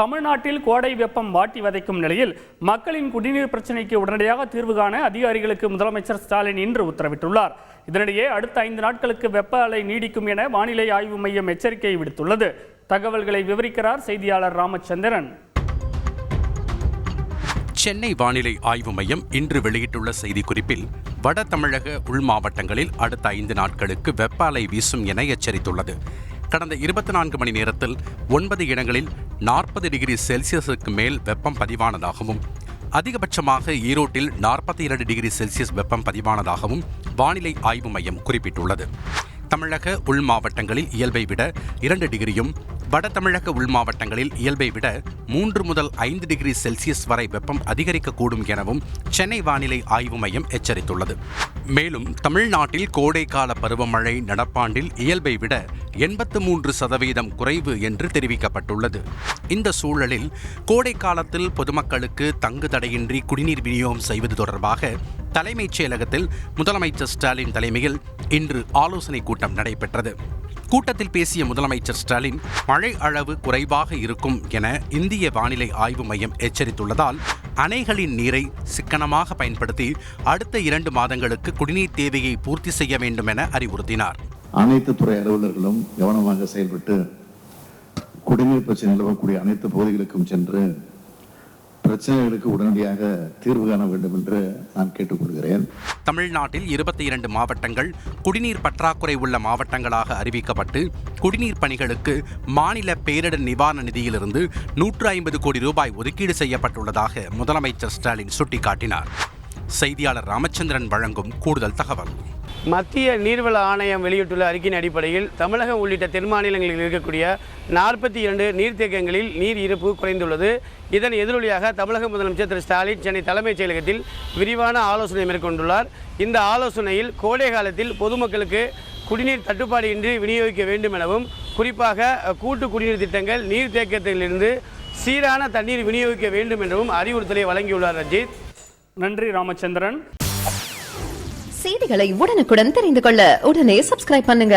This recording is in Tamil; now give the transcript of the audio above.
தமிழ்நாட்டில் கோடை வெப்பம் வாட்டி வதைக்கும் நிலையில் மக்களின் குடிநீர் பிரச்சினைக்கு உடனடியாக தீர்வு காண அதிகாரிகளுக்கு முதலமைச்சர் ஸ்டாலின் இன்று உத்தரவிட்டுள்ளார். இதனிடையே அடுத்த 5 நாட்களுக்கு வெப்ப அலை நீடிக்கும் என வானிலை ஆய்வு மையம் எச்சரிக்கை விடுத்துள்ளது. தகவல்களை விவரிக்கிறார் செய்தியாளர் ராமச்சந்திரன். சென்னை வானிலை ஆய்வு மையம் இன்று வெளியிட்டுள்ள செய்திக்குறிப்பில் வட தமிழக உள் மாவட்டங்களில் அடுத்த 5 நாட்களுக்கு வெப்ப அலை வீசும் என எச்சரித்துள்ளது. கடந்த 24 மணி நேரத்தில் 9 இடங்களில் 40 டிகிரி செல்சியஸுக்கு மேல் வெப்பம் பதிவானதாகவும் அதிகபட்சமாக ஈரோட்டில் 42 டிகிரி செல்சியஸ் வெப்பம் பதிவானதாகவும் வானிலை ஆய்வு மையம் குறிப்பிட்டுள்ளது. தமிழக உள் மாவட்டங்களில் இயல்பை விட 2 டிகிரியும் வட தமிழக உள் மாவட்டங்களில் இயல்பை விட 3 முதல் 5 டிகிரி செல்சியஸ் வரை வெப்பம் அதிகரிக்கக்கூடும் எனவும் சென்னை வானிலை ஆய்வு மையம் எச்சரித்துள்ளது. மேலும் தமிழ்நாட்டில் கோடைக்கால பருவமழை நடப்பாண்டில் இயல்பை விட 83% குறைவு என்று தெரிவிக்கப்பட்டுள்ளது. இந்த சூழலில் கோடை காலத்தில் பொதுமக்களுக்கு தங்கு தடையின்றி குடிநீர் விநியோகம் செய்வது தொடர்பாக தலைமைச் செயலகத்தில் முதலமைச்சர் ஸ்டாலின் தலைமையில் இன்று ஆலோசனைக் கூட்டம் நடைபெற்றது. கூட்டத்தில் பேசிய முதலமைச்சர் ஸ்டாலின் மழை அளவு குறைவாக இருக்கும் என இந்திய வானிலை ஆய்வு மையம் எச்சரித்துள்ளதால் அணைகளின் நீரை சிக்கனமாக பயன்படுத்தி அடுத்த 2 மாதங்களுக்கு குடிநீர் தேவையை பூர்த்தி செய்ய வேண்டும் என அறிவுறுத்தினார். அனைத்து துறை அலுவலர்களும் கவனமாக செயல்பட்டு குடிநீர் பிரச்சனை நிலவக்கூடிய அனைத்து பகுதிகளுக்கும் சென்று பிரச்சனைகளுக்கு உடனடியாக தீர்வு காண வேண்டும் என்று நான் கேட்டுக்கொள்கிறேன். தமிழ்நாட்டில் 22 மாவட்டங்கள் குடிநீர் பற்றாக்குறை உள்ள மாவட்டங்களாக அறிவிக்கப்பட்டு குடிநீர் பணிகளுக்கு மாநில பேரிடர் நிவாரண நிதியிலிருந்து 150 கோடி ரூபாய் ஒதுக்கீடு செய்யப்பட்டுள்ளதாக முதலமைச்சர் ஸ்டாலின் சுட்டிக்காட்டினார். செய்தியாளர் ராமச்சந்திரன் வழங்கும் கூடுதல் தகவல். மத்திய நீர்வள ஆணையம் வெளியிட்டுள்ள அறிக்கையின் அடிப்படையில் தமிழகம் உள்ளிட்ட தென் மாநிலங்களில் இருக்கக்கூடிய 42 நீர்த்தேக்கங்களில் நீர் இருப்பு குறைந்துள்ளது. இதன் எதிரொலியாக தமிழக முதலமைச்சர் திரு ஸ்டாலின் சென்னை தலைமைச் செயலகத்தில் விரிவான ஆலோசனை மேற்கொண்டுள்ளார். இந்த ஆலோசனையில் கோடை காலத்தில் பொதுமக்களுக்கு குடிநீர் தட்டுப்பாடு இன்றி விநியோகிக்க வேண்டும் எனவும் குறிப்பாக கூட்டு குடிநீர் திட்டங்கள் நீர்த்தேக்கத்திலிருந்து சீரான தண்ணீர் விநியோகிக்க வேண்டும் எனவும் அறிவுறுத்தலை வழங்கியுள்ளார். ரஞ்சித், நன்றி ராமச்சந்திரன். செய்திகளை உடனுக்குடன் தெரிந்து கொள்ள உடனே சப்ஸ்கிரைப் பண்ணுங்க.